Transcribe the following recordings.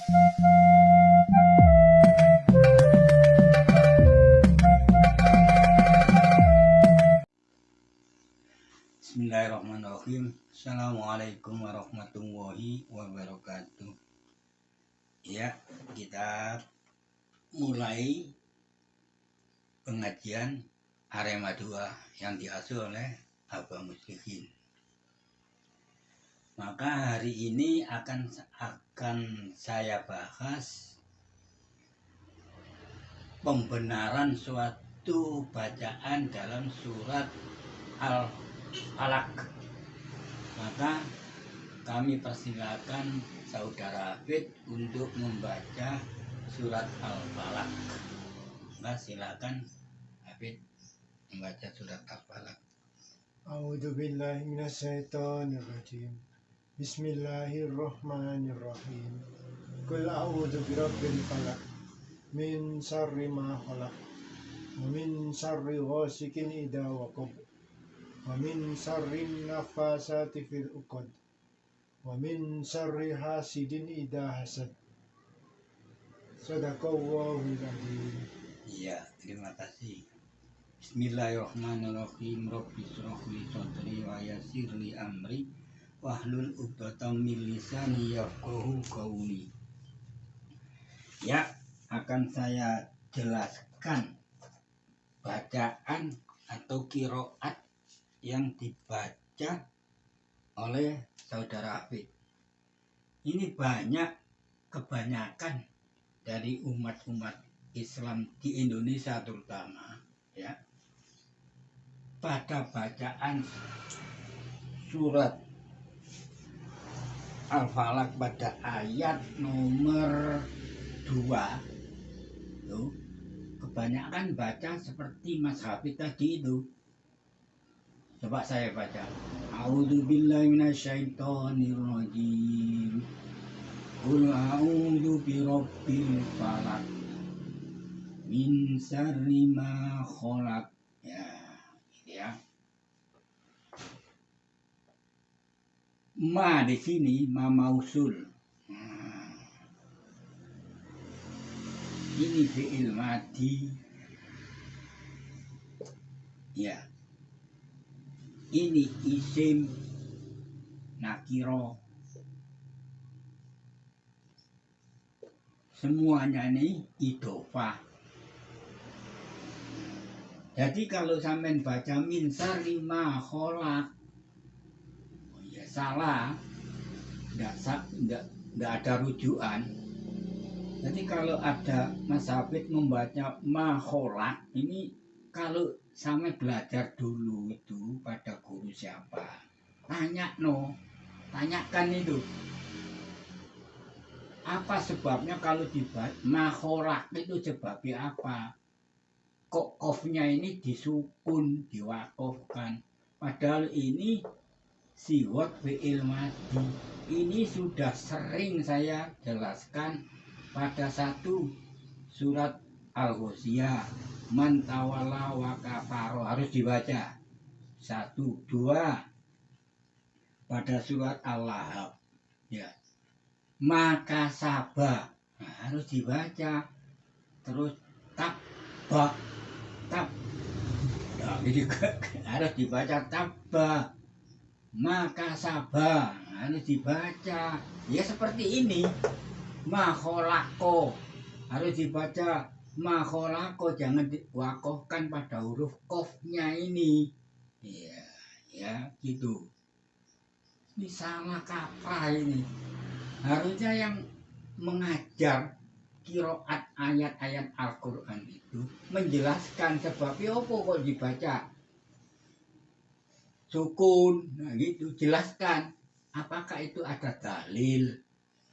Bismillahirrahmanirrahim. Assalamualaikum warahmatullahi wabarakatuh. Ya, kita mulai pengajian Arema 2 yang diasuh oleh Abah Muslihin. Maka hari ini akan saya bahas pembenaran suatu bacaan dalam surat Al-Falaq. Maka kami persilakan saudara Hafid untuk membaca surat Al-Falaq. Nah, silakan Hafid membaca surat Al-Falaq. A'udzu billahi minasyaitonir rajim. Bismillahirrahmanirrahim. Qul a'udzu birabbil falaq min syarri ma khalaq wa min syarri ghasikin idza waqab wa min syarri nafasati fil 'uqad wa min syarri hasidin idza hasad. Shadaqallahul adzim. Iya, terima kasih. Bismillahirrahmanirrahim. Rabbi shrah li sadri wa yassir li amri wahlul 'uqdatam min lisani yafqahu qawli. Ya, akan saya jelaskan bacaan atau qiraat yang dibaca oleh saudara Hafid. Ini kebanyakan dari umat-umat Islam di Indonesia terutama, ya, pada bacaan surat Al-Falaq pada ayat nomor 2 tuh, kebanyakan baca seperti Mas Hafid tadi itu. Coba saya baca. A'udzubillahi minasyaitonirrajim. Qul a'udzu birabbil falaq min syarri ma khalaq. Ya, gitu ya. Ma di sini ma mausul. Ini fi'il madi. Ya. Ini isim nakiro. Semuanya ini idhofah. Jadi kalau sampean baca min syarri ma khalaq, oh ya salah, enggak ada rujukan. Jadi kalau ada Mas Hafid membaca ma khalaq, ini kalau sampai belajar dulu itu pada guru siapa, tanyakan itu apa sebabnya kalau dibaca ma khalaq itu sebabnya apa, kok qafnya ini disukun, diwakofkan, padahal ini siwat fi'il madi. Ini sudah sering saya jelaskan pada satu surat Al-Ghasyiyah, man tawalla wa kafaro, harus dibaca. 1, 2 pada surat Al-Lahab, ya, maka sabah, nah, harus dibaca. Terus tabba, nah, jadi harus dibaca tabba, maka sabah, harus dibaca. Ya seperti ini, ma khalaqo, harus dibaca ma khalaqo, jangan diwakofkan pada huruf qafnya ini. Ya gitu. Ini salah kaprah ini. Harusnya yang mengajar qiraat ayat-ayat Al-Qur'an itu menjelaskan sebabnya apa kok dibaca sukun, nah gitu, jelaskan apakah itu ada dalil,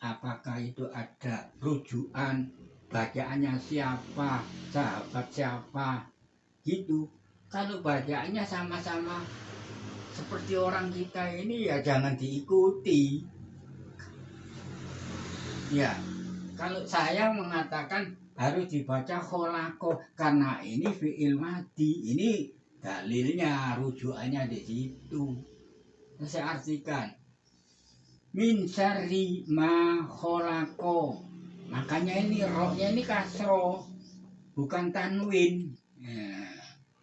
apakah itu ada rujukan, bacaannya siapa, sahabat siapa, gitu. Kalau bacaannya sama-sama seperti orang kita ini, ya jangan diikuti. Ya, kalau saya mengatakan harus dibaca kholako karena ini fi'il madi, ini dalilnya, rujukannya di situ. Saya artikan min syarri ma kholako, Makanya ini roknya ini kasro, bukan tanwin. Ya.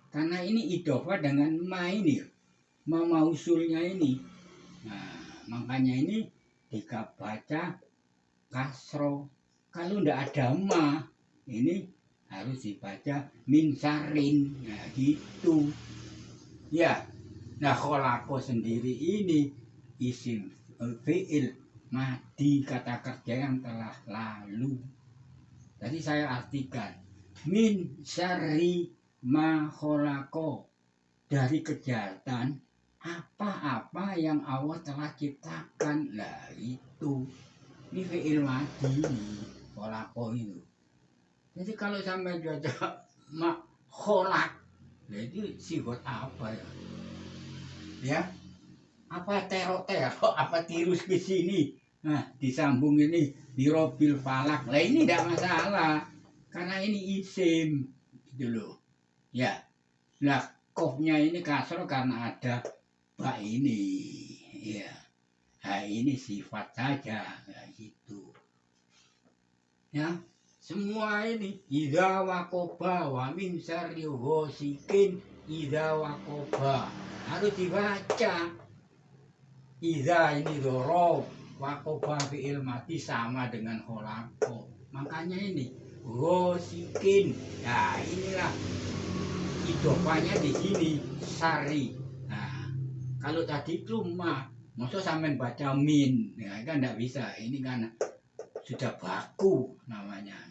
Karena ini idhofah dengan ma ini, ma mausulnya ini. Nah, makanya ini dibaca kasro. Kalau ndak ada ma, ini harus dibaca min sarin. Nah, gitu. Ya. Nah, kholako sendiri ini isim fi'il madi, kata kerja yang telah lalu. Tadi saya artikan min syarri ma kholako, dari kejahatan apa-apa yang Allah telah ciptakan. Lah itu. Ini fi'il madi ini, kholako itu. Jadi kalau sampai baca ma kholak, nah itu sifat apa ya? Ya, apa terok-terok, apa tirus ke sini, nah disambung ini di robil falak, lah ini tidak masalah karena ini isim gitu loh ya. Nah kofnya ini kasro karena ada ba ini ya. Nah ini sifat saja ya, gitu ya. Semua ini idza waqoba wa min syarri ghasikin, idza waqoba harus dibaca. Idza ini dorob, waqoba fi'il mati sama dengan kholako. Makanya ini ghasikin. Nah inilah idhofahnya di sini sari. Nah kalau tadi itu ma, maksud sampean baca min, ya kan tidak bisa. Ini kan sudah baku namanya.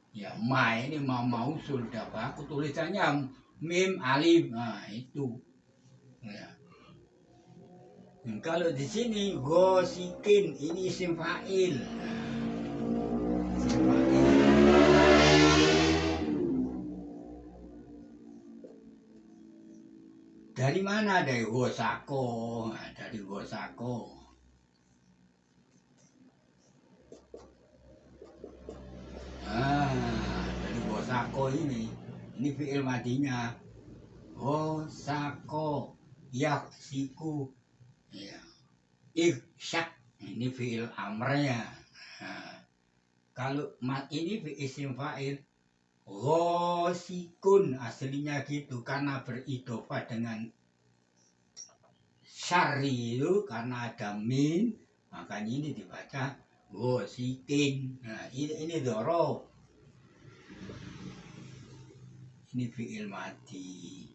Ya ma ini mausul sudah baku, tulisannya mim alif. Nah itu. Ya. Kalau di sini ghasikin ini isim fa'il. Isim fa'il. Dari mana? Dari ghosako. Nah, dari ghosako. Dari ghosako ini fi'il madinya. Ghosako yaksiku. Ya. Ihsyak ini fi'il amrnya. Nah, kalau mat ini isim fa'il. Ghosikun aslinya gitu karena beridhofah dengan syari itu karena ada min, makanya ini dibaca ghosikin. Nah ini dorob, ini fi'il madi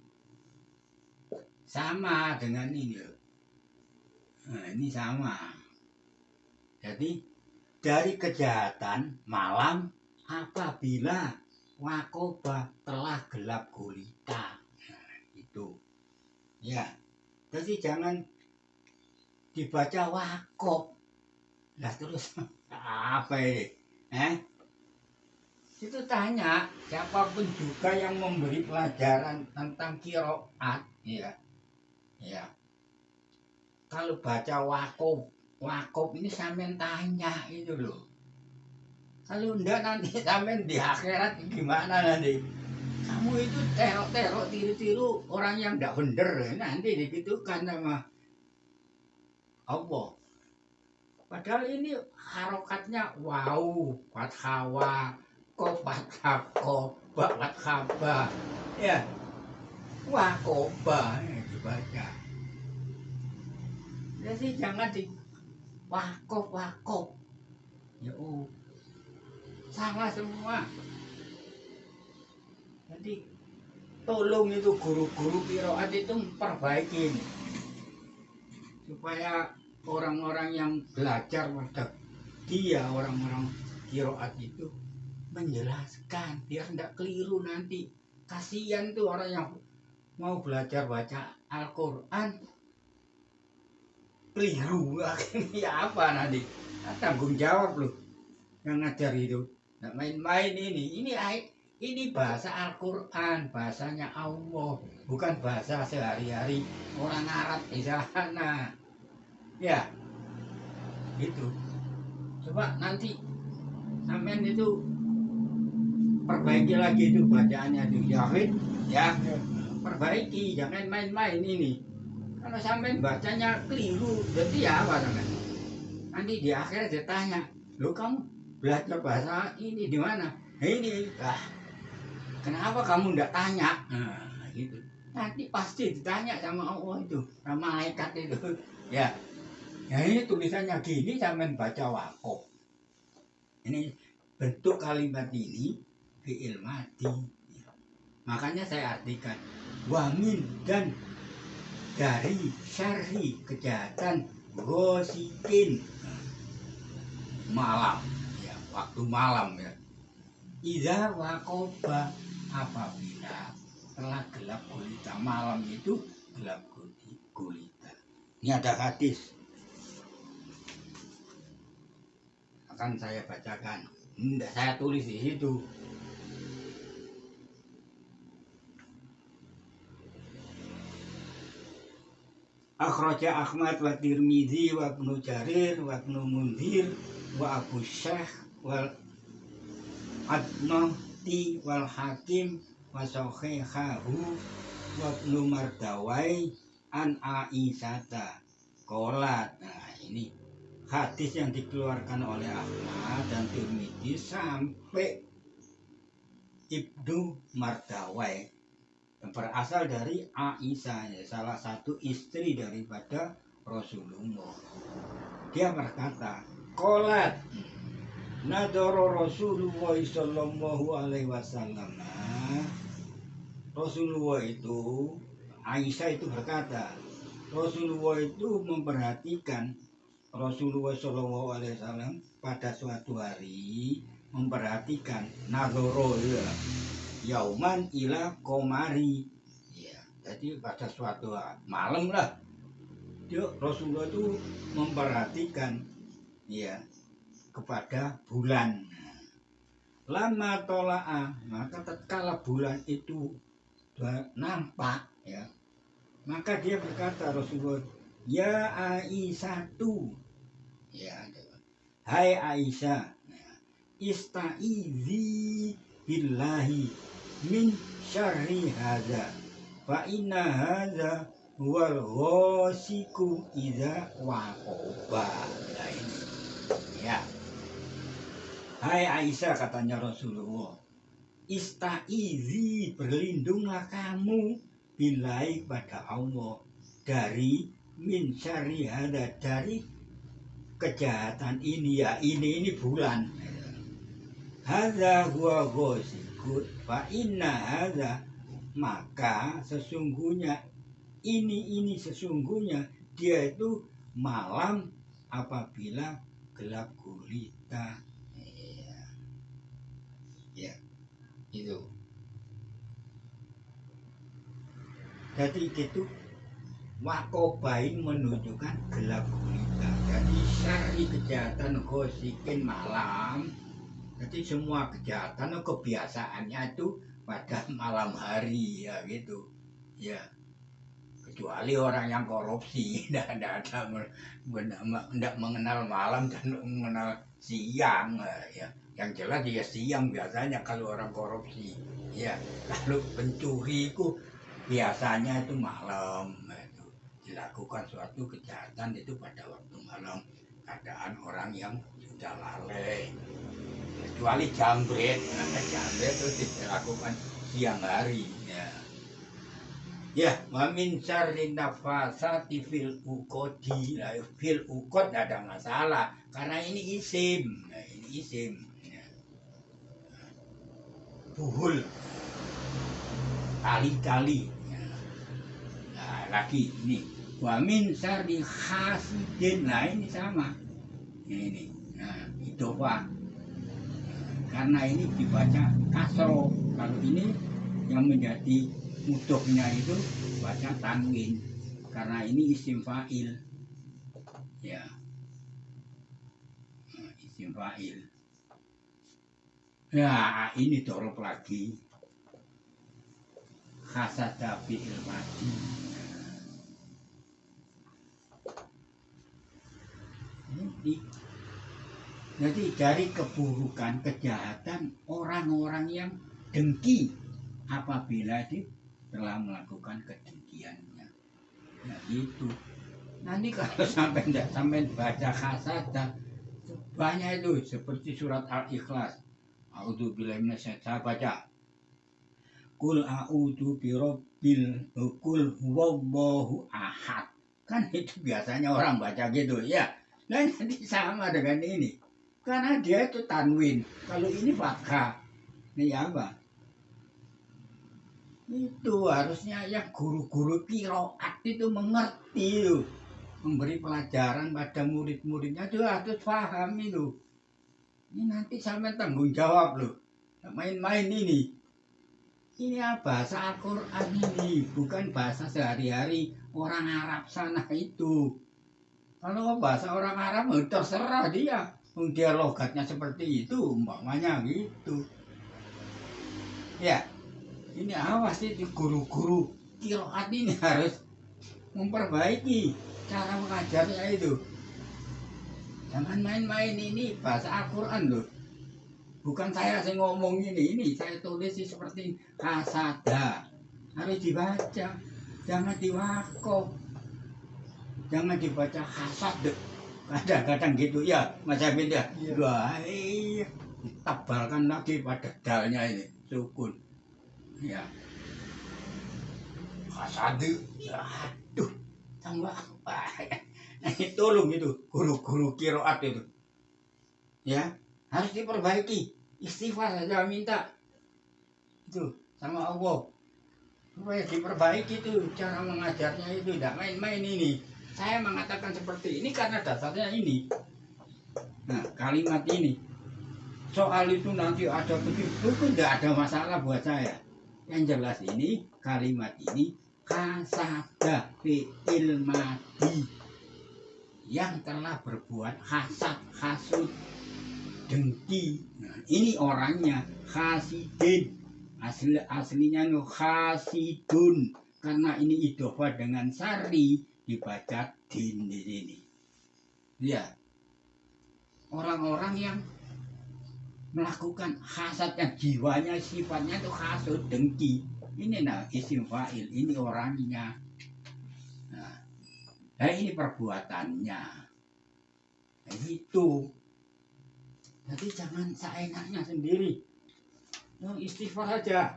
sama dengan ini. Nah ini sama. Jadi dari kejahatan malam apabila wakoba telah gelap gulita. Nah, itu ya. Jadi jangan dibaca wakob. Lah terus apa ini? Itu tanya siapapun juga yang memberi pelajaran tentang qiraat ya. Ya. Kalau baca wakob ini sampean tanya itu loh. Kalau enggak nanti sampean di akhirat gimana nanti? Kamu itu terok-terok, tiru-tiru orang yang enggak bener, nanti digitukan sama Allah. Padahal ini harokatnya wow, fathawa, kofathako, bawathaba, ya, wakoba dibaca. Jadi jangan di wakop. Ya salah semua. Jadi tolong itu guru-guru qiraat itu perbaikin supaya orang-orang yang belajar pada dia, orang-orang qiraat itu menjelaskan biar tidak keliru nanti. Kasihan tuh orang yang mau belajar baca Al-Quran keliru, akhirnya apa nanti? Tanggung jawab loh yang ngajar itu. Nggak main-main ini bahasa Al-Quran, bahasanya Allah, bukan bahasa sehari-hari orang Arab di sana. Ya, gitu. Coba nanti sampean itu perbaiki lagi itu bacaannya itu Yahid, ya, perbaiki, jangan main-main ini. Kalau sampean bacanya keliru, berarti ya apa sampean? Nanti di akhir dia tanya, lo kamu belajar bahasa ini di mana? Ini, kenapa kamu ndak tanya? Nah, gitu. Nanti pasti ditanya sama Allah itu, sama malaikat itu. Ya, ya ini tulisannya gini, sampean baca waqaf. Ini bentuk kalimat ini fi'il madi. Makanya saya artikan wamin dan dari syarri kejahatan gosikin malam ya, waktu malam ya. Iza wakoba apabila telah gelap gulita, malam itu gelap gulita. Ini ada hadis akan saya bacakan. Tidak saya tulis di situ. Akhraja Ahmad wa Tirmidzi wa Ibnu Jarir wa Ibnu Munzir wa Abu Syekh wal Adnati wal Hakim wa Sahihahu wa Ibnu Mardawai an Aisyata qolat. Nah, ini hadis yang dikeluarkan oleh Ahmad dan Tirmidzi sampai Ibnu Mardawai, berasal dari Aisyah, salah satu istri daripada Rasulullah. Dia berkata, qolat nadoro Rasulullah sallallahu alaihi wasallam. Rasulullah itu, Aisyah itu berkata, Rasulullah itu memperhatikan, Rasulullah sallallahu alaihi wasallam pada suatu hari memperhatikan nadoro ya, yauman ila komari ya, jadi pada suatu malam lah dia Rasulullah itu memperhatikan ya kepada bulan. Lama tola'a, maka tatkala bulan itu nampak ya, maka dia berkata Rasulullah, ya Aisyatu ya, hai Aisyah, istaizi billahi min syarri hadza fa inna hadza wal ghasiku idza waqaba. Nah, ini ya, hai Aisyah, katanya Rasulullah, istaizi, berlindunglah kamu billahi pada Allah dari min syarri hadza, dari kejahatan ini ya, ini bulan. Hadza huwa ghasiku fa inna hadza, maka sesungguhnya ini sesungguhnya dia itu malam apabila gelap gulita. Ya, itu. Jadi itu wakobain menunjukkan gelap gulita. Jadi syari kejahatan ghasikin malam. Jadi semua kejahatan kebiasaannya itu pada malam hari ya gitu ya, kecuali orang yang korupsi tidak mengenal malam dan mengenal siang ya. Yang jelas dia siang biasanya kalau orang korupsi ya. Kalau pencuri itu biasanya itu malam itu dilakukan suatu kejahatan itu pada waktu malam, keadaan orang yang sudah lalai. Kecuali jambret, jambret itu dilakukan siang hari ya. Ya, wa min syarri nafasati fil uqadi. Nah, fil uqad tidak ada masalah karena ini isim. Nah, ini isim. Ya. Buhul, tali-tali. Ya. Nah, lagi ini wa min syarri hasidin. Nah, ini sama. Ini. Nah, itu Pak. Karena ini dibaca kasro, kalau ini yang menjadi mudhoфnya itu baca tanwin, karena ini isim fa'il ya. Nah, isim fa'il ya, ini dorob lagi khasada fi'il madi. Ini jadi dari keburukan, kejahatan orang-orang yang dengki apabila dia telah melakukan kedengkiannya. Nah itu. Nanti kalau sampai baca khasadah, Banyak itu seperti surat Al-Ikhlas. A'udzubillahi minasyaitonir rajim. Saya baca. Kul a'udzu birabbil kul huwallahu ahad. Kan itu biasanya orang baca gitu ya. Nah jadi sama dengan ini. Karena dia itu tanwin. Kalau ini fathah. Ini apa? Itu harusnya ya guru-guru qiraat itu mengerti itu. Memberi pelajaran pada murid-muridnya itu harus paham itu. Ini nanti sampai tanggung jawab loh. Main-main ini. Ini bahasa Al-Quran ini, bukan bahasa sehari-hari orang Arab sana itu. Kalau bahasa orang Arab terserah dia. Dia logatnya seperti itu, umpamanya gitu. Ya, ini awas itu guru-guru qiraat ini harus memperbaiki cara mengajarnya itu. Jangan main-main ini bahasa Al-Quran loh. Bukan saya ngomong ini saya tulis seperti kasada. Harus dibaca, jangan diwakaf. Jangan dibaca hasad. Kadang-kadang gitu ya, Mas Habib ya. Wah, iya. Ditabalkan lagi pada dalnya ini, sukun. Ya. Hasad. Aduh, tambah apa ya. Tolong itu guru-guru qiraat itu. Ya, harus diperbaiki. Istighfar saja minta itu sama Allah supaya diperbaiki itu cara mengajarnya itu tidak main-main ini. Saya mengatakan seperti ini karena dasarnya ini. Nah kalimat ini soal itu nanti ada begitu itu tidak ada masalah buat saya. Yang jelas ini kalimat ini kasada fi'il madi yang telah berbuat hasad, hasud, dengki. Nah, ini orangnya hasidin. Aslinya hasidun. Karena ini idhofah dengan sari dibaca din di sini. Ya. Orang-orang yang melakukan hasad yang jiwanya sifatnya itu hasud, dengki. Ini isim fa'il, ini orangnya. Nah, ini perbuatannya. Nah, itu. Jadi jangan seenaknya sendiri. Istighfar saja.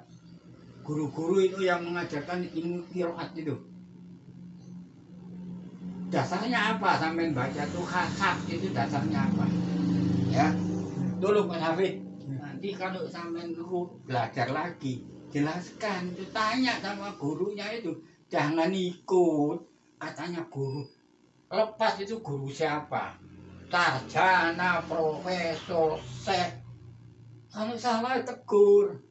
Guru-guru itu yang mengajarkan ilmu qiraat itu. Dasarnya apa sampai baca itu hasad itu dasarnya apa? Ya. Tolong Mas Hafid. Nanti kalau sampai belajar lagi, jelaskan. Itu tanya sama gurunya itu. Jangan ikut katanya guru. Lepas itu guru siapa? Sarjana, profesor, sek. Kalau salah tegur.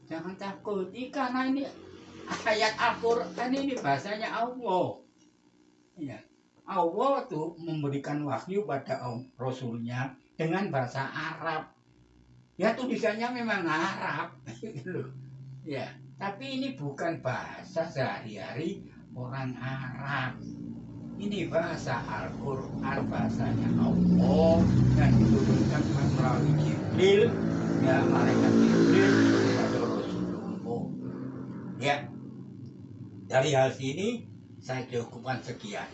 Jangan takut. Karena ini ayat Al-Quran ini bahasanya Allah. Ya. Allah tuh memberikan wahyu pada Rasulnya dengan bahasa Arab. Ya tulisannya memang Arab. Ya. Tapi ini bukan bahasa sehari-hari orang Arab. Ini bahasa Al-Quran, bahasanya Allah dan diturunkan melalui Jibril, ya malaikat Jibril kepada Rasulullah. Ya, dari hal sini saya cukupkan sekian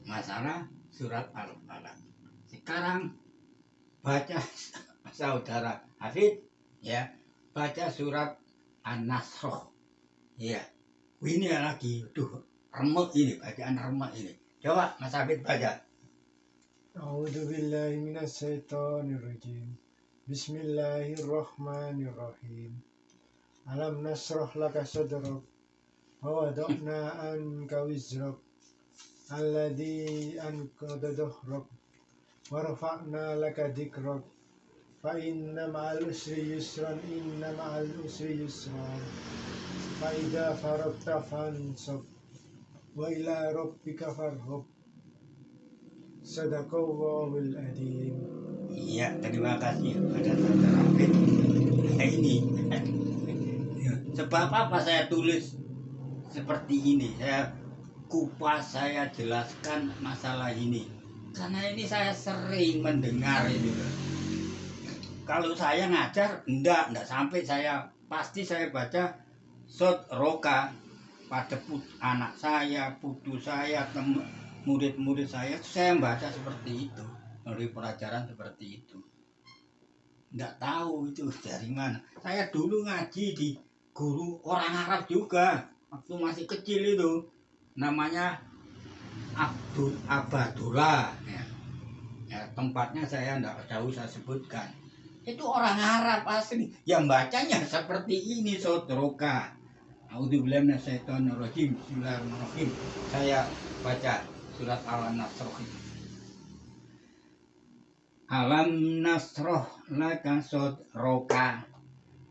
masalah surat Al-Falaq. Sekarang baca saudara Hafid, ya baca surat An-Nasr. Ya, ini lagi, remek ini, bacaan remek ini. Coba Mas Habib baca. A'udzubillahi minasyaitonirrajim. Bismillahirrahmanirrahim. Alam nasrah laka sadrak wa wada'na anka wizrak alladhi anqadha dhahrak wa rafa'na laka dhikrak fa inna ma'al usri yusran inna ma'al usri yusran fa idza faragta fansab wa ila rabbika farghab. Sadaqallahul adzim. Iya, terima kasih pada saudara Hafid. Nah, ini sebab apa saya tulis seperti ini, saya kupas, saya jelaskan masalah ini karena ini saya sering mendengar ini. Kalau saya ngajar enggak sampai saya pasti saya baca Sot Roka pada anak saya, putu saya, murid-murid saya baca seperti itu. Memberi pelajaran seperti itu. Nggak tahu itu dari mana. Saya dulu ngaji di guru orang Arab juga. Waktu masih kecil itu. Namanya Abadullah. Ya, tempatnya saya nggak usah sebutkan. Itu orang Arab asli. Yang bacanya seperti ini, Sodroka. A'udzubillahi minasyaitonirrajim. Bismillahirrahmanirrahim. Saya baca surat Al-Nasr itu. Alam nasroh laka sodroka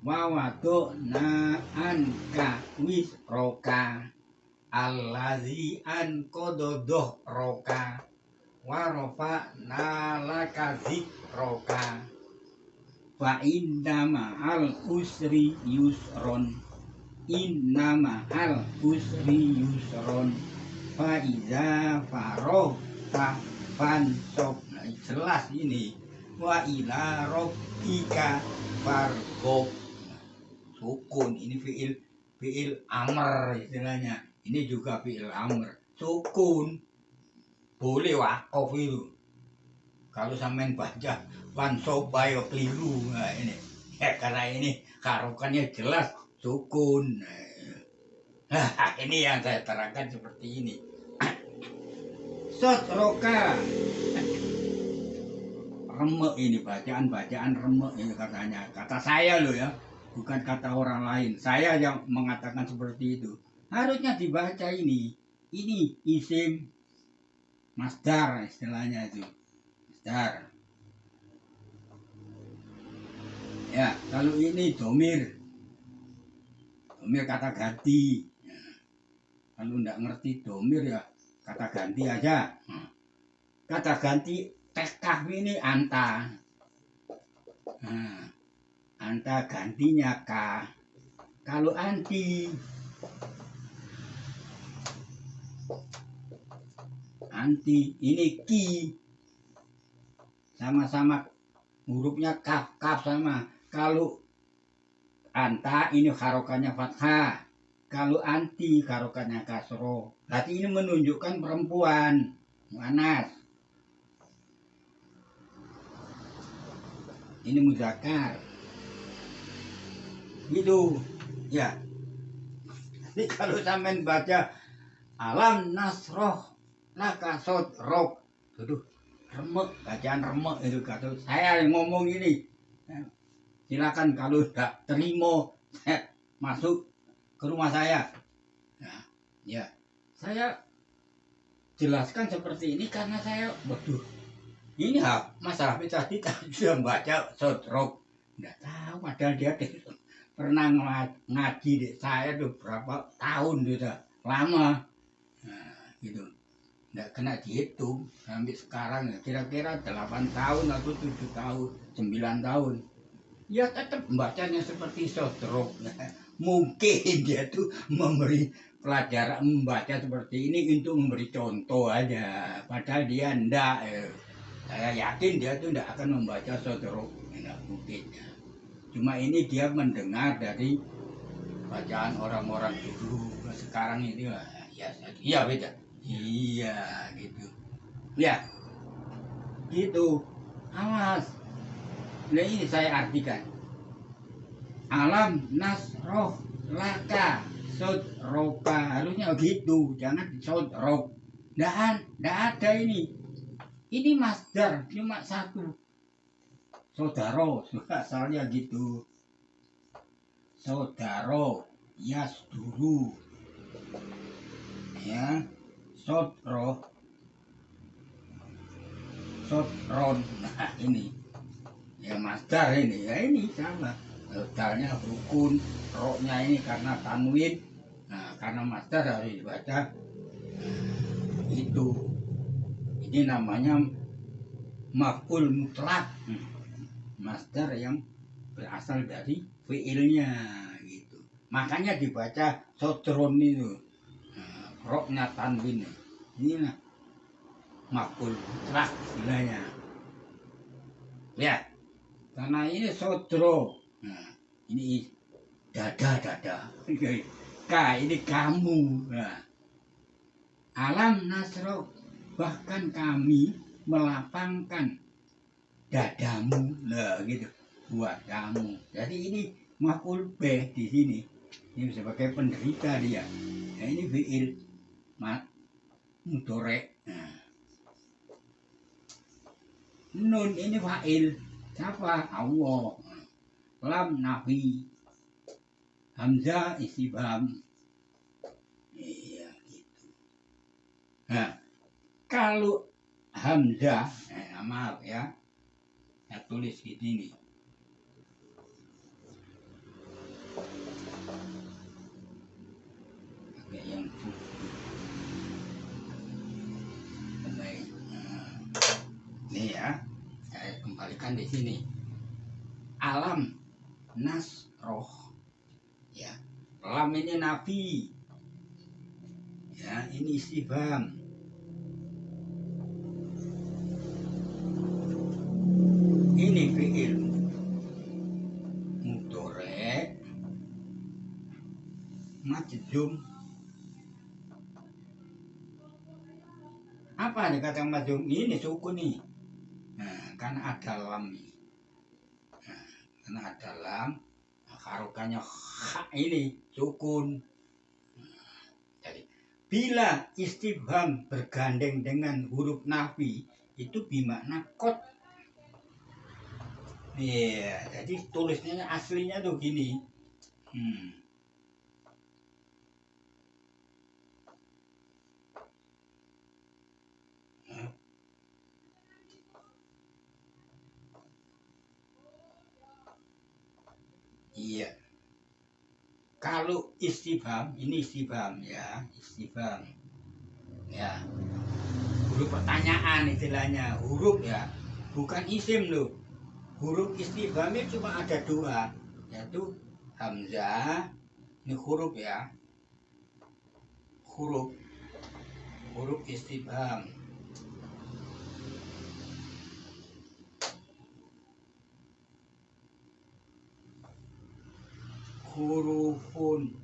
wa wadu'na anka wisroka allazi anqadha roka wa rafa'na laka zikroka fa inna ma'al usri yusron inna ma'al usri yusron fa iza faragta fansab. Jelas ini wa ila rabbika farghab. Sukun ini fiil amr istilahnya. Ini juga fiil amr. Sukun. Boleh wakaf itu. Kalau sampean baca fansab ayo keliru. Nah, ini. Ya karena ini harokannya jelas sukun. Nah, ini yang saya terangkan seperti ini. Sodroka. Remek ini bacaan remek ini katanya. Kata saya loh ya, bukan kata orang lain. Saya yang mengatakan seperti itu. Harusnya dibaca ini. Ini isim masdar istilahnya itu. Masdar. Ya, kalau ini domir. Domir kata ganti. Ya. Kalau enggak ngerti domir ya kata ganti aja. Kata ganti tekah ini anta. Nah, anta gantinya ka. Kalau anti ini ki. Sama-sama hurufnya kaf sama. Kalau anta ini harokannya fathah. Kalau anti harokannya kasro. Berarti ini menunjukkan perempuan. Muannas. Ini muzakkar. Gitu. Ya. Jadi kalau sampean baca alam nasroh laka sodrok. Aduh, remek, bacaan remek itu kata saya yang ngomong ini. Silakan kalau tidak terima masuk ke rumah saya. Nah, ya. Saya jelaskan seperti ini karena saya waduh. Ini Mas Hafid tadi sudah baca sodrok. Nggak tahu padahal dia pernah ngaji deh. Saya tuh berapa tahun sudah lama. Nah, gitu. Nggak kena dihitung sampai sekarang ya. Kira-kira 8 tahun atau 7 tahun, 9 tahun. Ya tetap membacanya seperti sodrok. Mungkin dia tuh memberi pelajaran membaca seperti ini untuk memberi contoh aja. Padahal dia enggak. Saya yakin dia tuh enggak akan membaca sodrok. Enggak mungkin. Cuma ini dia mendengar dari bacaan orang-orang dulu. Sekarang ini ya beda. Iya gitu. Ya gitu. Awas. Nah ini saya artikan. Alam nasroh laka sodroka. Harusnya gitu. Jangan sodrok. Nggak ada ini. Ini masdar cuma satu. Sodaro. Asalnya gitu. Sodaro. Yasduru. Ya. Sodro. Sodron. Nah ini. Ya masdar ini. Ya ini sama. Dalnya rukun, roknya ini karena tanwin. Nah, karena masdar harus dibaca itu. Ini namanya maf'ul mutlak. Masdar yang berasal dari fiilnya gitu. Makanya dibaca sodron itu. Nah, roknya tanwin. Ini maf'ul mutlak istilahnya. Ya. Karena ini sodro. Nah, ini dada. K ini kamu. Nah, alam nasro bahkan kami melapangkan dadamu, lah gitu, buat kamu. Jadi ini maf'ul bih di sini. Ini sebagai penderita dia. Nah, ini fi'il mudhari'. Nah, nun ini fa'il. Siapa? Allah. Lam nafi. Hamzah istifham. Iya gitu. Nah, kalau hamzah, maaf ya, saya tulis di sini. Pakai yang baik. Ini ya, saya kembalikan di sini. Alam nasroh, ya. Lam ini nafi, ya. Ini istifham. Ini fi'il mudhari' majzum. Apa nih kata majzum? Ini sukun nih. Nah, karena ada lam nih. Nah, karena ada lam, harokannya ha ini sukun. Jadi bila istifham bergandeng dengan huruf nafi itu bermakna qad. Iya, jadi tulisnya aslinya tuh gini. Iya. Kalau istifham, ini istifham ya, istifham. Ya. Huruf pertanyaan istilahnya, huruf ya, bukan isim loh. Huruf istifhamnya cuma ada dua, yaitu hamzah, ini huruf ya, huruf istifham. Hurufun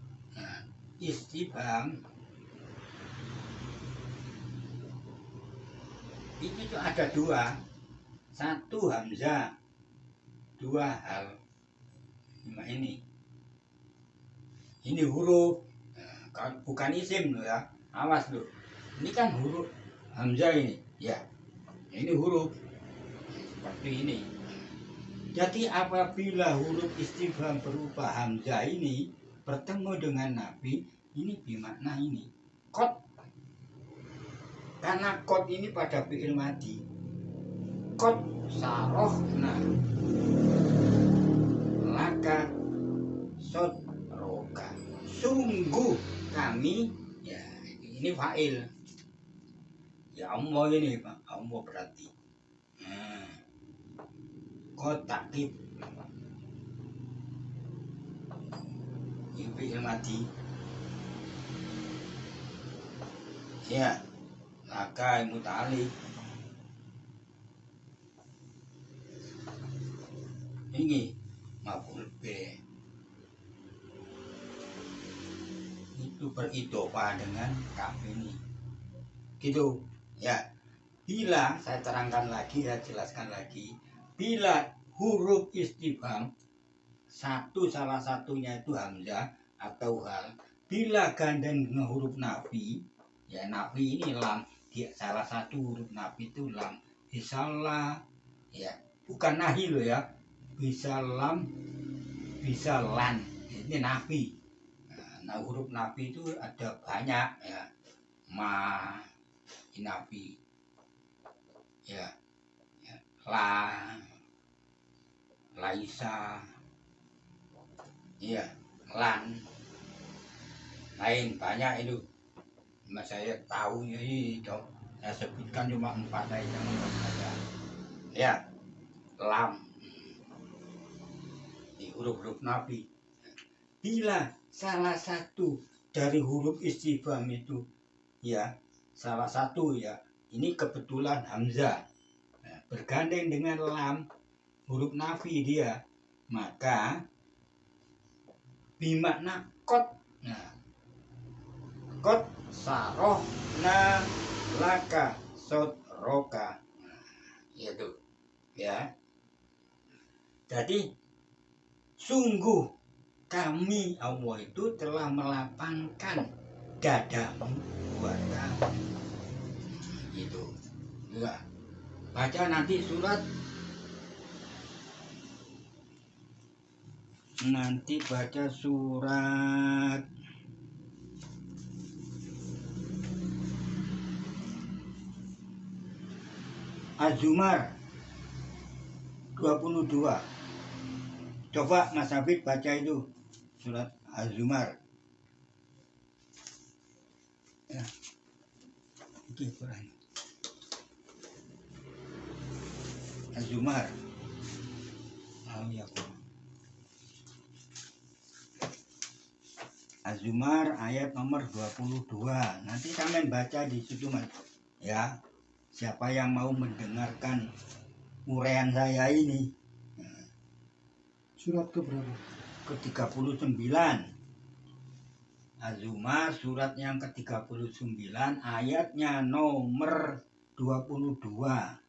istifham ini tuh ada dua, satu hamzah, dua hal. Nah, ini huruf, bukan isim loh ya, awas loh. Ini kan huruf hamzah ini, ya. Ini huruf seperti ini. Jadi apabila huruf istifham berupa hamzah ini bertemu dengan nafi, ini bermakna ini qad. Karena qad ini pada fi'il madhi. Qad sarohna laka sodroka. Sungguh kami, ya ini fa'il. Ya Allah ini Pak, Allah berarti. Qad taklif. Ini fi'il madhi. Ya, laka muta'alliq. Ini maf'ul bih. Itu beridofah dengan kaf ini. Gitu, ya. Bila saya terangkan lagi, saya jelaskan lagi. Bila huruf istifham salah satunya itu hamzah atau hal, bila gandeng dengan huruf nafi, ya nafi ini lam, dia salah satu huruf nafi itu lam, bisa la, ya bukan nahi loh ya, bisa lam, bisa lan, ini nafi. Nah huruf nafi itu ada banyak ya, ma, nafi, ya, la, laisa, iya, lan, lain banyak itu. Mas saya tahu ini dong, saya sebutkan cuma 4 saja. Ya, lam, di huruf-huruf nafi. Bila salah satu dari huruf istifham itu, ya, salah satu ya, ini kebetulan hamzah, nah, bergandeng dengan lam, huruf nafi dia, maka bimakna qad. Nah, qad sarohna laka sodroka, yaitu Ya. Jadi sungguh kami Allah itu telah melapangkan dadamu buat kamu. Gitu. Ya. Baca nanti surat, baca surat Az-Zumar 22. Coba Mas Hafid baca itu surat Az-Zumar. Ya. Oke, Quran. Az-Zumar. Az-Zumar ayat nomor 22. Nanti kalian baca di situ, Mas. Ya. Siapa yang mau mendengarkan uraian saya ini. Surat ke berapa? Ke-39. Az-Zumar surat yang ke-39 ayatnya nomor 22.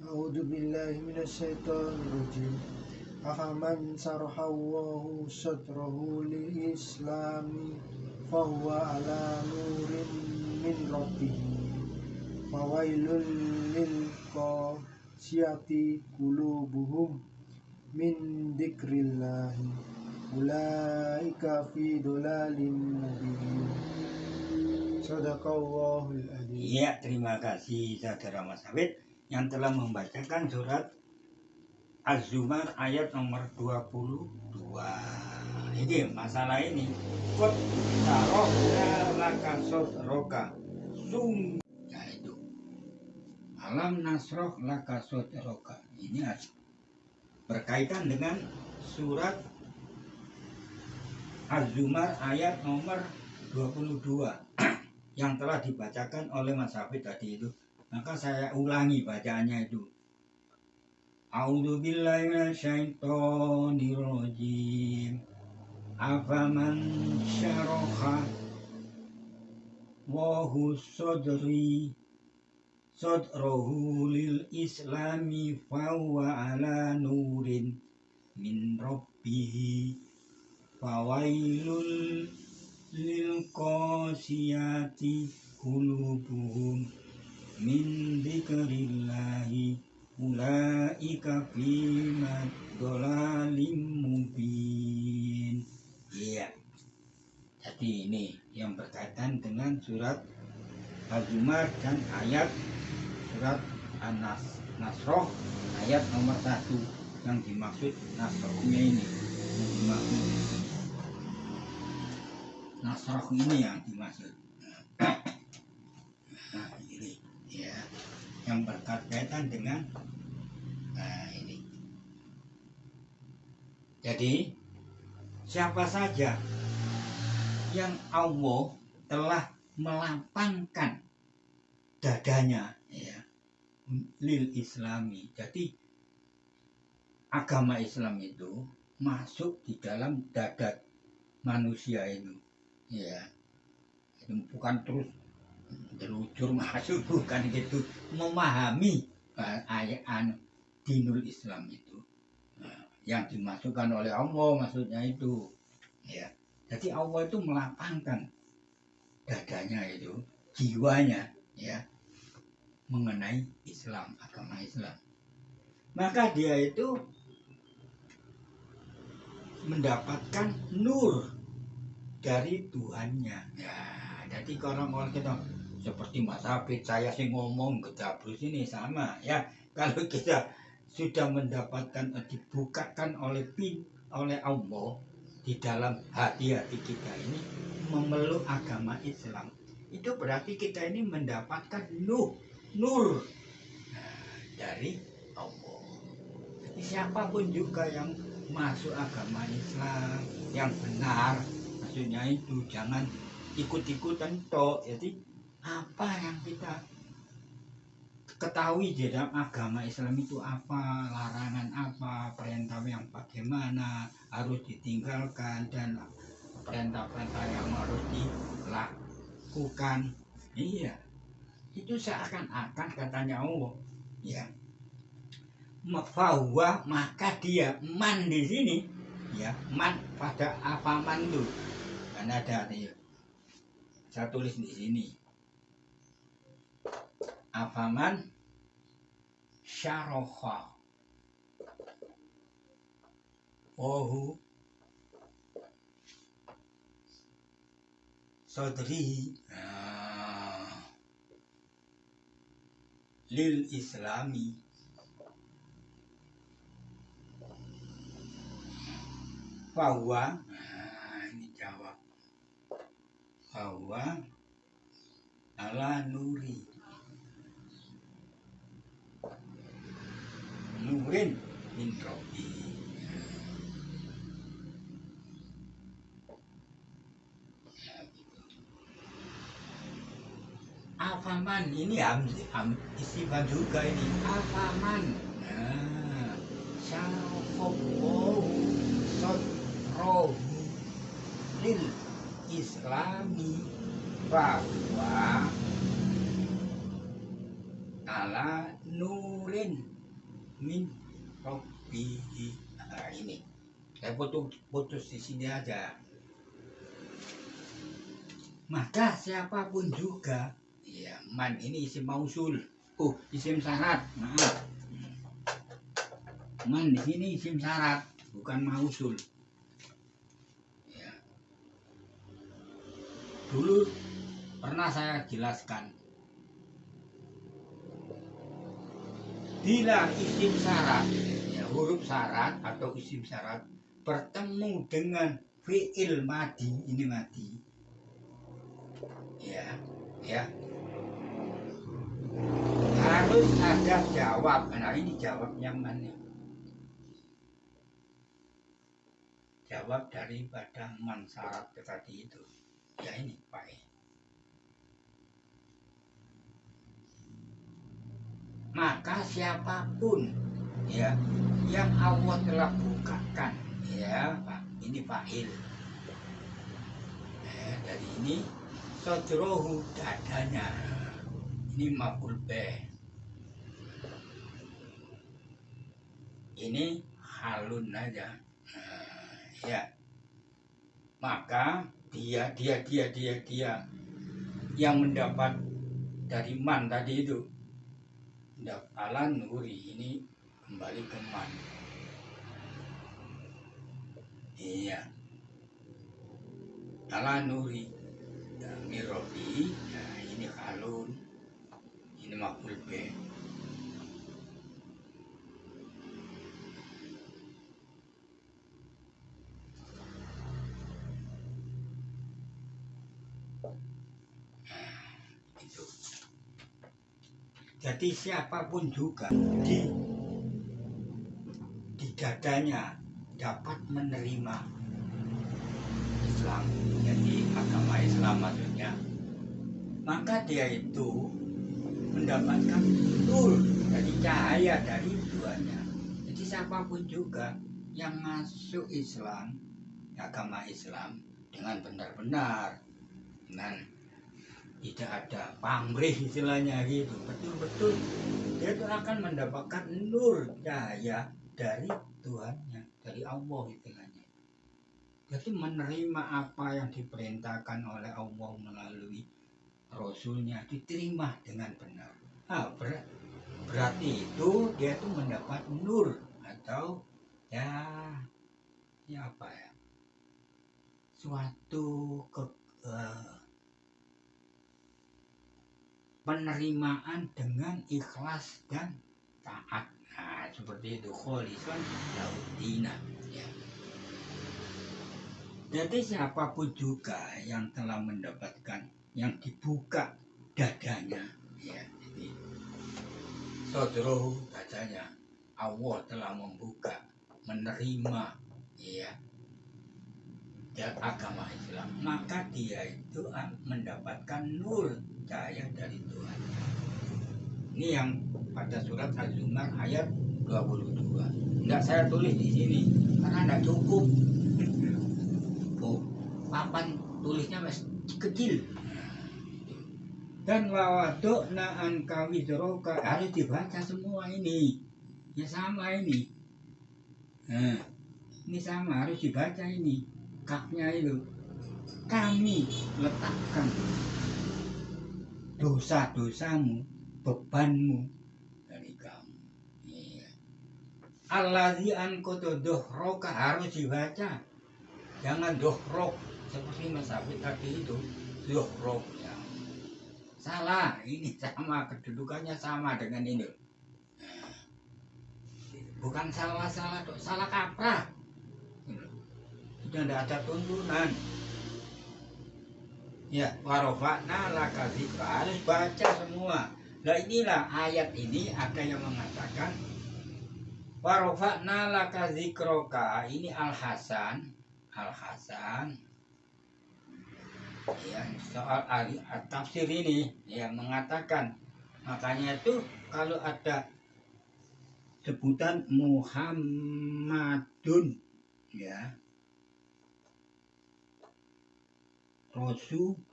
A'udzu billahi minasyaitonir rajim. Afaman sarhallahu sadrahu lil islami fahuwa ala nurin min rabbih fawailul lil qasiyati qulubuhum min dzikrillahi ulaika fi dhalalim mubin. Shadaqallahul adzim. Iya, terima kasih saudara Mas Hafid yang telah membacakan surat Az-Zumar ayat nomor 22. Ini masalah ini. Qad sarafna laka sadraka. Ya itu. Alam nasroh laka sadraka. Ini berkaitan dengan surat Az-Zumar ayat nomor 22 yang telah dibacakan oleh Mas Hafid tadi itu. Maka saya ulangi bacaannya itu. A'udzu billahi minasyaitonir rajim. Afaman syaraha wahu sadrahu lil islami fahuwa ala nurin min rabbihi fawailul lil qasiyati qulubuhum min dzikrillahi ulaika fi dhalalim mubin. Iya. Jadi ini yang berkaitan dengan surat Az-Zumar dan ayat surat An-Nasroh ayat nomor 1 yang dimaksud Nasrohnya ini. Yang dimaksud Nasroh ini yang dimaksud. Nah, ini ya yang berkaitan dengan ini. Jadi siapa saja yang Allah telah melapangkan dadanya ya lil islami. Jadi agama Islam itu masuk di dalam dada manusia itu ya. Itu bukan terus terucur masuk, bukan gitu. Memahami ayat dinul Islam itu yang dimasukkan oleh Allah, maksudnya itu ya. Jadi Allah itu melapangkan dadanya itu, jiwanya ya mengenai Islam, agama Islam. Maka dia itu mendapatkan nur dari Tuhannya ya. Jadi orang-orang kita seperti Mas Hafid, saya sih ngomong kedabrus ini sama ya. Kalau kita sudah mendapatkan, dibukakan oleh Allah di dalam hati-hati kita ini memeluk agama Islam, itu berarti kita ini mendapatkan nur dari Allah. Jadi siapapun juga yang masuk agama Islam yang benar, maksudnya itu jangan ikut-ikutan toh. Jadi apa yang kita ketahui di dalam agama Islam itu apa, larangan apa, perintah yang bagaimana harus ditinggalkan, dan perintah-perintah yang harus dilakukan. Iya, itu seakan-akan katanya Allah, ya, bahwa maka dia man di sini, ya, man pada apa man itu kan ada nih, saya tulis di sini, afaman syarokha wahu sodri lil islami, bahwa ini jawab, bahwa ala nuri nurin min rabbi. Afaman ini istifham juga ini, afaman syarokhahu sotrohu lil islami, bahwa ala nurin min rabbihi. Nah, ini saya putus di sini aja. Maka siapapun juga, ya, man ini isim mausul, isim syarat, maaf, man di sini isim syarat bukan mausul, ya. Dulu pernah saya jelaskan, bila isim syarat, ya, huruf syarat atau isim syarat bertemu dengan fi'il madi, ini madi, ya, harus ada jawab. Nah, ini jawabnya mana? Jawab daripada man syarat tadi itu, ya, ini baik. Maka siapapun, ya, yang Allah telah bukakan, ya, Pak, ini fa'il, dari ini sodrohu, dadanya, ini maf'ul bih, ini halun aja, ya, maka dia yang mendapat dari man tadi itu, ala nuri, ini kembali ke man, iya, ala nuri mirobi, nah, ini halun, ini maf'ul bih. Itu. Jadi siapapun juga di dadanya dapat menerima Islam, jadi agama Islam maksudnya, maka dia itu mendapatkan nur dari cahaya dari Tuhannya. Jadi siapapun juga yang masuk Islam, agama Islam, dengan benar-benar, dengan tidak ada pamrih istilahnya gitu, betul-betul dia itu akan mendapatkan nur cahaya dari Tuhannya, dari Allah istilahnya. Jadi menerima apa yang diperintahkan oleh Allah melalui Rasulnya, diterima dengan benar. Nah, berarti itu dia itu mendapat nur, atau ya apa ya, suatu penerimaan dengan ikhlas dan taat. Nah, seperti itu, kholisan laudina, ya. Jadi siapapun juga yang telah mendapatkan, yang dibuka dadanya, ya, jadi sodrohu, dadanya Allah telah membuka, menerima, ya, dan agama Islam, maka dia itu mendapatkan nur cahaya dari Tuhan. Ini yang pada surat Az-Zumar ayat 22. Enggak saya tulis di sini karena enggak cukup. Oh, papan tulisnya masih kecil. Dan wawadokna anka wizroka harus dibaca semua ini. Ya sama ini. Nah, ini sama harus dibaca ini. Kafnya itu. Kami letakkan dosa-dosamu, bebanmu dari kamu. Iya. Allazi ankoto dohroka harus dibaca. Jangan dohrok seperti Mas Hafid tadi itu. Dohrok ya. Salah, ini sama kedudukannya sama dengan ini. Bukan salah-salah, salah kaprah. Sudah tidak ada tuntunan. Ya, warofakna laka zikra harus baca semua. Nah inilah ayat ini ada yang mengatakan warofakna laka zikroka ini Al-Hasan ya, soal tafsir ini yang mengatakan makanya itu kalau ada sebutan Muhammadun ya Rasulullahi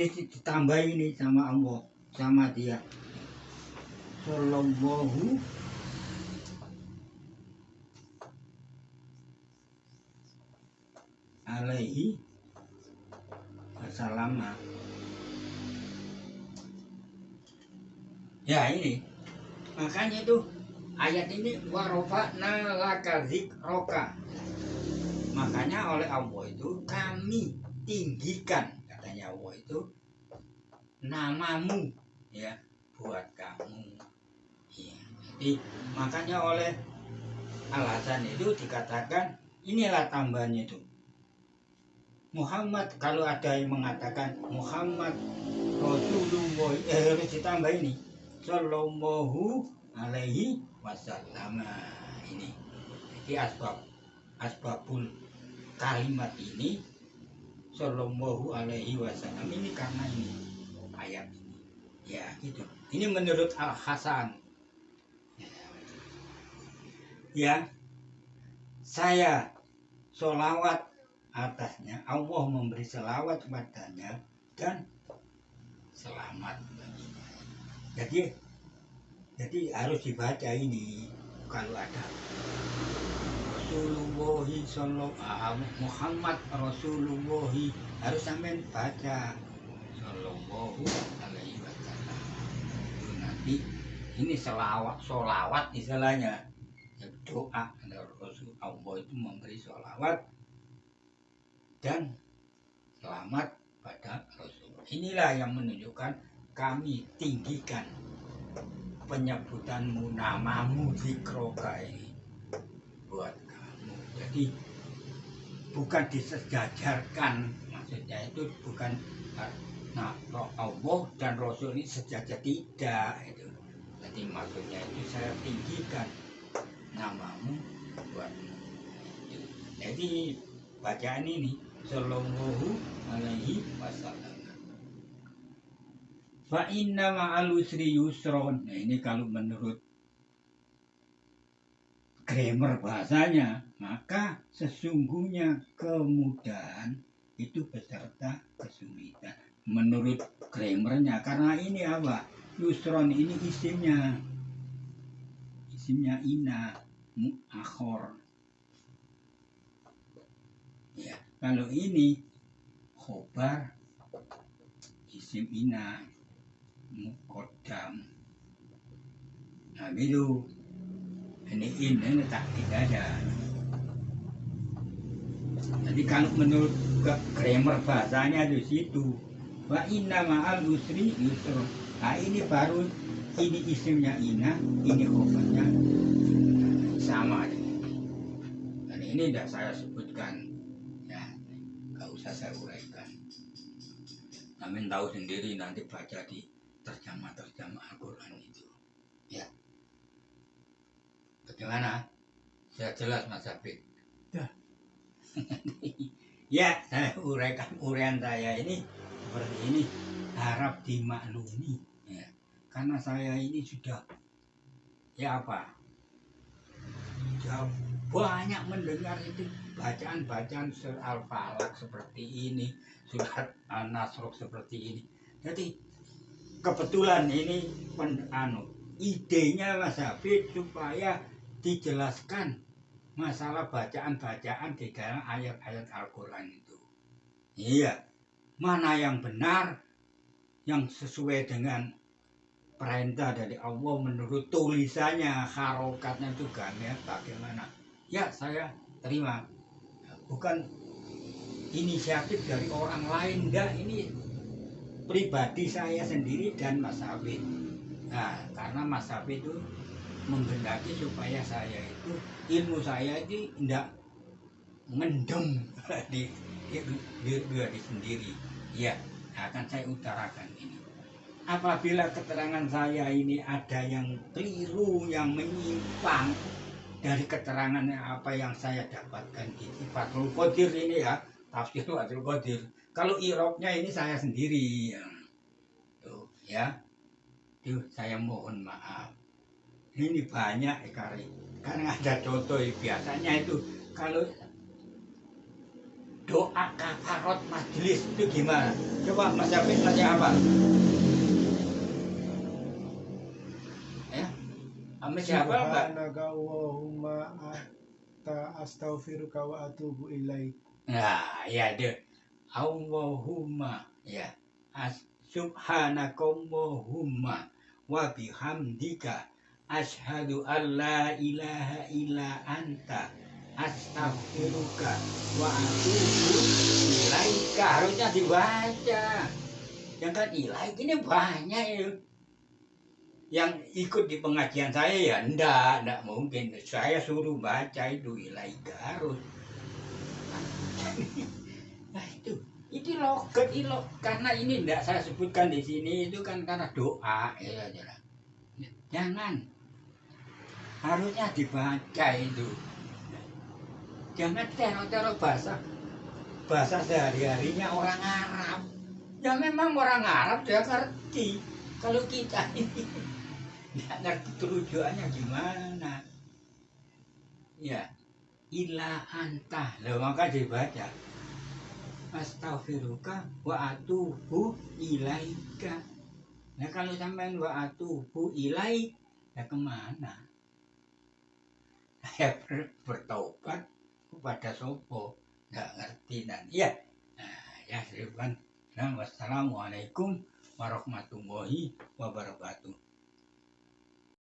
ditambah ini sama Allah sama dia Sallallahu alaihi wasallam. Ya ini makanya itu ayat ini warofa'na laka zikroka, makanya oleh Allah itu kami tinggikan katanya Allah itu namamu ya buat kamu ya. Jadi makanya oleh Al-Hasan itu dikatakan inilah tambahannya itu Muhammad, kalau ada yang mengatakan Muhammad Rasulullah harus ditambah ini Sallallahu alaihi wasallam. Ini jadi asbabul kalimat ini Sallallahu alaihi wasallam ini karena ini ayat ini ya gitu. Ini menurut Al-Hasan ya, saya sholawat atasnya, Allah memberi selawat kepadanya dan selamat baginya. Jadi harus dibaca ini kalau ada Rasulullah sallallahu Muhammad Rasulullah harus sampai baca sallallahu alaihi wasallam. Itu nanti ini sholawat istilahnya doa Rasul Allah itu memberi sholawat dan selamat pada Rasul. Inilah yang menunjukkan kami tinggikan penyebutanmu, namamu zikroka ini buat kamu. Jadi bukan disejajarkan, maksudnya itu bukan nah Allah dan Rasul ini sejajar, tidak itu. Jadi maksudnya itu saya tinggikan namamu buatmu. Jadi bacaan ini Sallallahu alaihi wasallam. Fa inna ma'al usri yusron. Nah ini kalau menurut grammar bahasanya, maka sesungguhnya kemudahan itu beserta kesulitan. Menurut grammarnya, karena ini apa? Yusron ini isimnya ina mu'akhor. Ya, kalau ini khobar isim ina muqaddam. Nah gitu. Ini tak tidak ada. Jadi kalau menurut grammar bahasanya di situ, wa inna ma'al usri yusra. Nah ini baru ini isimnya ina, ini khobarnya sama. Dan ini tidak saya sebutkan. Usah saya uraikan. Amin tahu sendiri nanti baca di terjemah Al-Quran itu. Ya. Bagaimana? Saya jelas Mas Hafid. Ya. Ya, saya uraian saya ini seperti ini, harap dimaklumi. Ya. Karena saya ini sudah, ya apa, sudah banyak mendengar itu bacaan-bacaan surat Al-Falaq seperti ini, surat An-Nasr seperti ini. Jadi kebetulan ini idenya Mas Habib supaya dijelaskan masalah bacaan-bacaan di dalam ayat-ayat Al-Quran itu. Iya, mana yang benar, yang sesuai dengan perintah dari Allah menurut tulisannya, harokatnya juga ya, bagaimana. Ya, saya terima. Bukan inisiatif dari orang lain, enggak. Ini pribadi saya sendiri dan Mas Habib. Nah, karena Mas Habib itu menghendaki supaya saya itu, ilmu saya itu tidak mendem di diri sendiri. Ya, akan saya utarakan ini. Apabila keterangan saya ini ada yang keliru, yang menyimpang dari keterangan apa yang saya dapatkan di Fathul Qadir ini ya, tafsir Fathul Qadir. Kalau irobnya ini saya sendiri. Tuh, ya. Tuh, saya mohon maaf. Ini banyak kali. Karena ada contoh biasanya itu kalau doa kafarat majelis itu gimana? Coba Mas Syafid nanya apa? Ya, sama siapa Pak? Subhanaka Allahumma astaghfiruka wa atubu ilaik. Nah, ya deh. Allahumma ya. Subhanaka Allahumma wa bihamdika asyhadu an la ilaha illa anta astaghfiruka wa atubu ilaika. Harusnya dibaca. Yang kan ilaik ini banyak ya. Yang ikut di pengajian saya ya enggak mungkin. Saya suruh baca itu ilaika harus. Nah itu logat karena ini enggak saya sebutkan di sini itu kan karena doa ya. Jangan, harusnya dibaca itu. Jangan teror bahasa sehari-harinya orang Arab. Ya memang orang Arab dia ngerti. Kalau kita ini nggak ngerti tujuannya gimana. Ya, ila anta. Loh, maka dibaca astaghfiruka wa atubu ilaika. Nah kalau sampai wa atubu ilaik, ya kemana? Saya bertobat kepada sopo, nggak ngerti dan ya. Nah, ya Wassalamualaikum warahmatullahi wabarakatuh.